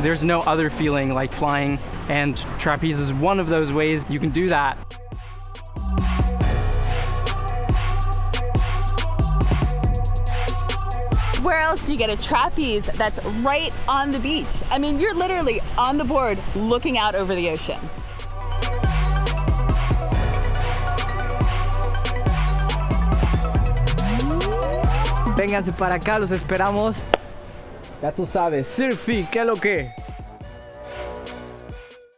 There's no other feeling like flying, and trapeze is one of those ways you can do that. Where else do you get a trapeze that's right on the beach? I mean, you're literally on the board looking out over the ocean. Vénganse para acá, los esperamos. Ya tú sabes, Cirque Fit, ¿qué es lo que?